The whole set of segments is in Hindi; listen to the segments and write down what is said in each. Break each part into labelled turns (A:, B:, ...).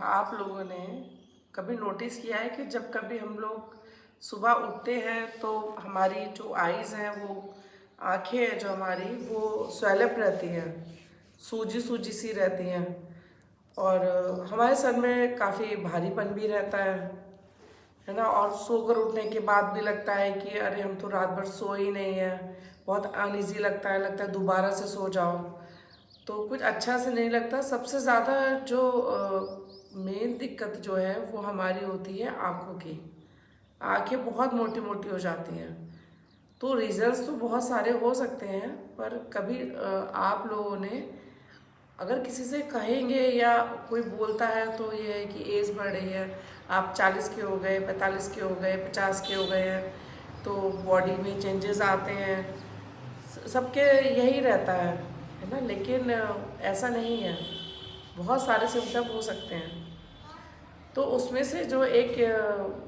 A: आप लोगों ने कभी नोटिस किया है कि जब कभी हम लोग सुबह उठते हैं तो हमारी जो आईज़ हैं वो आँखें हैं जो हमारी वो स्वेलअप रहती हैं, सूजी सूजी सी रहती हैं। और हमारे सर में काफ़ी भारीपन भी रहता है ना। और सोकर उठने के बाद भी लगता है कि अरे हम तो रात भर सोए ही नहीं है, बहुत अनईजी लगता है दोबारा से सो जाओ तो कुछ अच्छा से नहीं लगता। सबसे ज़्यादा जो मेन दिक्कत जो है वो हमारी होती है आँखों की। आँखें बहुत मोटी मोटी हो जाती हैं। तो रीज़न्स तो बहुत सारे हो सकते हैं, पर कभी आप लोगों ने अगर किसी से कहेंगे या कोई बोलता है तो ये है कि एज बढ़ रही है, आप 40 के हो गए, 45 के हो गए, 50 के हो गए हैं, तो बॉडी में चेंजेस आते हैं। सबके यही रहता है ना। लेकिन ऐसा नहीं है, बहुत सारे सिम्टम हो सकते हैं। तो उसमें से जो एक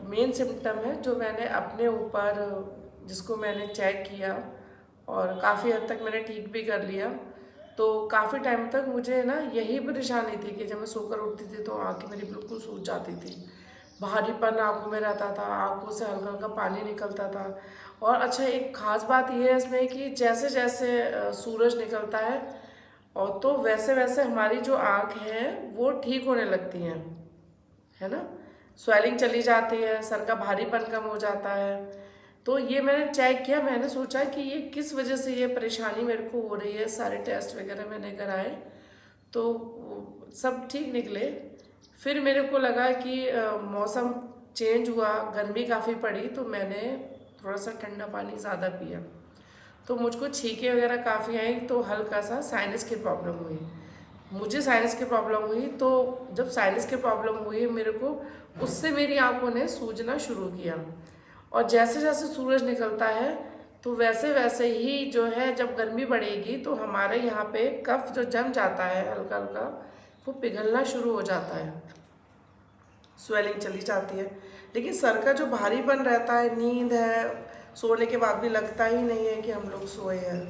A: मेन सिम्टम है जो मैंने अपने ऊपर, जिसको मैंने चेक किया और काफ़ी हद तक मैंने ठीक भी कर लिया। तो काफ़ी टाइम तक मुझे ना यही परेशानी थी कि जब मैं सोकर उठती थी तो आँखें मेरी बिल्कुल सूज जाती थी, भारीपन आँखों में रहता था, आँखों से हल्का हल्का पानी निकलता था। और अच्छा, एक ख़ास बात यह है इसमें कि जैसे जैसे सूरज निकलता है और तो वैसे वैसे हमारी जो आँख है वो ठीक होने लगती हैं, है ना। स्वेलिंग चली जाती है, सर का भारीपन कम हो जाता है। तो ये मैंने चेक किया, मैंने सोचा कि ये किस वजह से ये परेशानी मेरे को हो रही है। सारे टेस्ट वगैरह मैंने कराए तो सब ठीक निकले। फिर मेरे को लगा कि मौसम चेंज हुआ, गर्मी काफ़ी पड़ी, तो मैंने थोड़ा सा ठंडा पानी ज़्यादा पिया तो मुझको छींके वगैरह काफ़ी आई, तो हल्का सा साइनस की प्रॉब्लम हुई। मुझे साइनस की प्रॉब्लम हुई, तो जब साइनस की प्रॉब्लम हुई मेरे को, उससे मेरी आंखों ने सूजना शुरू किया। और जैसे जैसे सूरज निकलता है तो वैसे वैसे ही जो है, जब गर्मी बढ़ेगी तो हमारे यहाँ पे कफ जो जम जाता है हल्का हल्का, वो पिघलना शुरू हो जाता है, स्वेलिंग चली जाती है। लेकिन सर का जो भारीपन रहता है, नींद है, सोने के बाद भी लगता ही नहीं है कि हम लोग सोए हैं।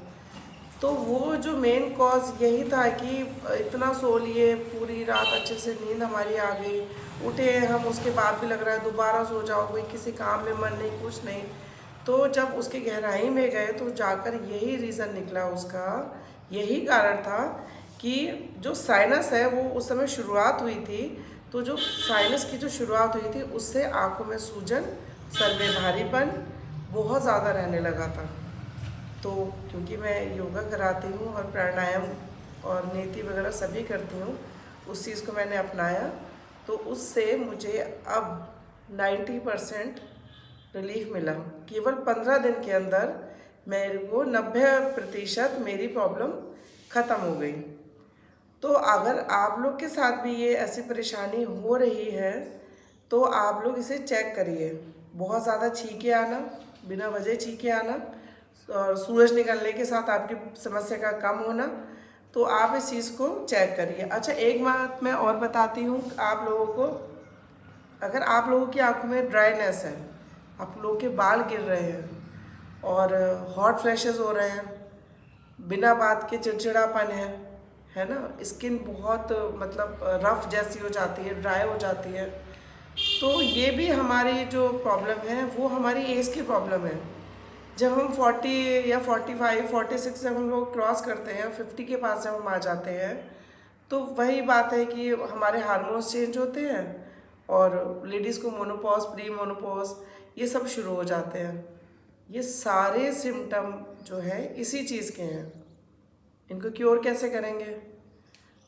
A: तो वो जो मेन कॉज यही था कि इतना सो लिए, पूरी रात अच्छे से नींद हमारी आ गई, उठे हम उसके बाद भी लग रहा है दोबारा सो जाओ, कोई किसी काम में मन नहीं, कुछ नहीं। तो जब उसके गहराई में गए तो जाकर यही रीज़न निकला उसका, यही कारण था कि जो साइनस है वो उस समय शुरुआत हुई थी। तो जो साइनस की जो शुरुआत हुई थी उससे आंखों में सूजन, सर में भारीपन बहुत ज़्यादा रहने लगा था। तो क्योंकि मैं योगा कराती हूँ और प्राणायाम और नीति वगैरह सभी करती हूँ, उस चीज़ को मैंने अपनाया, तो उससे मुझे अब 90% रिलीफ मिला। केवल 15 दिन के अंदर मेरे को 90% मेरी प्रॉब्लम ख़त्म हो गई। तो अगर आप लोग के साथ भी ये ऐसी परेशानी हो रही है तो आप लोग इसे चेक करिए। बहुत ज़्यादा छींके आना, बिना वजह छींके आना, और सूरज निकलने के साथ आपकी समस्या का कम होना, तो आप इस चीज़ को चेक करिए। अच्छा, एक बात मैं और बताती हूँ आप लोगों को। अगर आप लोगों की आंखों में ड्राइनेस है, आप लोगों के बाल गिर रहे हैं और हॉट फ्लैशेस हो रहे हैं, बिना बात के चिड़चिड़ापन है ना, स्किन बहुत मतलब रफ जैसी हो जाती है, ड्राई हो जाती है, तो ये भी हमारी जो प्रॉब्लम है वो हमारी एज की प्रॉब्लम है। जब हम 40 या 45, 46 जब हम लोग क्रॉस करते हैं, 50 के पास जब हम आ जाते हैं, तो वही बात है कि हमारे हार्मोन्स चेंज होते हैं और लेडीज़ को मोनोपॉज, प्री मोनोपॉज, ये सब शुरू हो जाते हैं। ये सारे सिम्टम जो है इसी चीज़ के हैं। इनको क्योर कैसे करेंगे?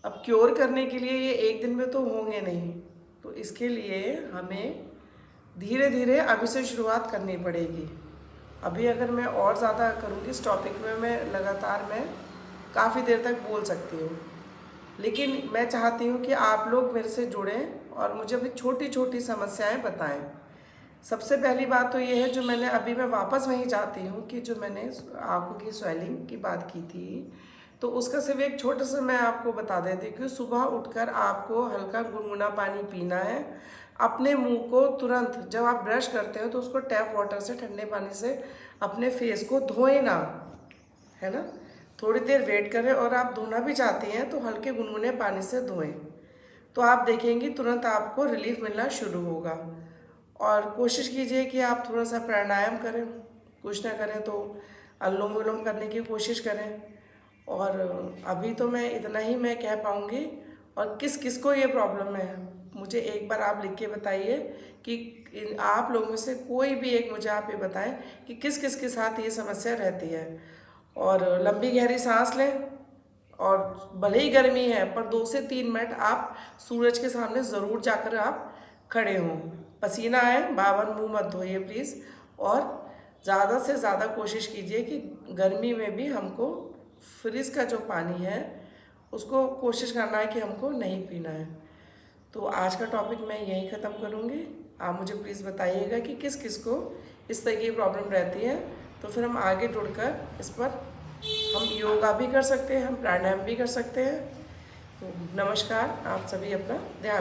A: अब क्योर करने के लिए ये एक दिन में तो होंगे नहीं, तो इसके लिए हमें धीरे धीरे अभी से शुरुआत करनी पड़ेगी। अभी अगर मैं और ज़्यादा करूँगी इस टॉपिक में, मैं लगातार मैं काफ़ी देर तक बोल सकती हूँ, लेकिन मैं चाहती हूँ कि आप लोग मेरे से जुड़ें और मुझे अपनी छोटी छोटी समस्याएं बताएं। सबसे पहली बात तो ये है, जो मैंने अभी, मैं वापस वहीं जाती हूँ कि जो मैंने आँखों की स्वेलिंग की बात की थी, तो उसका सिर्फ एक छोटा सा मैं आपको बता देती हूँ कि सुबह उठकर आपको हल्का गुनगुना पानी पीना है। अपने मुंह को तुरंत जब आप ब्रश करते हो तो उसको टैप वाटर से, ठंडे पानी से अपने फेस को धोए ना, है ना। थोड़ी देर वेट करें, और आप धोना भी चाहती हैं तो हल्के गुनगुने पानी से धोएं। तो आप देखेंगे तुरंत आपको रिलीफ मिलना शुरू होगा। और कोशिश कीजिए कि आप थोड़ा सा प्राणायाम करें, कुछ ना करें तो अनुलोम विलोम करने की कोशिश करें। और अभी तो मैं इतना ही मैं कह पाऊँगी। और किस किस को ये प्रॉब्लम है, मुझे एक बार आप लिख के बताइए कि आप लोगों में से कोई भी एक मुझे आप ये बताएं कि किस किस के साथ ये समस्या रहती है। और लंबी गहरी सांस लें, और भले ही गर्मी है पर 2 से 3 मिनट आप सूरज के सामने ज़रूर जाकर आप खड़े हों। पसीना आए, बावन मुंह मत धोइए प्लीज़। और ज़्यादा से ज़्यादा कोशिश कीजिए कि गर्मी में भी हमको फ्रिज का जो पानी है उसको कोशिश करना है कि हमको नहीं पीना है। तो आज का टॉपिक मैं यहीं ख़त्म करूँगी। आप मुझे प्लीज़ बताइएगा कि किस किस को इस तरह की प्रॉब्लम रहती है, तो फिर हम आगे जुड़कर इस पर हम योगा भी कर सकते हैं, हम प्राणायाम भी कर सकते हैं। तो नमस्कार, आप सभी अपना ध्यान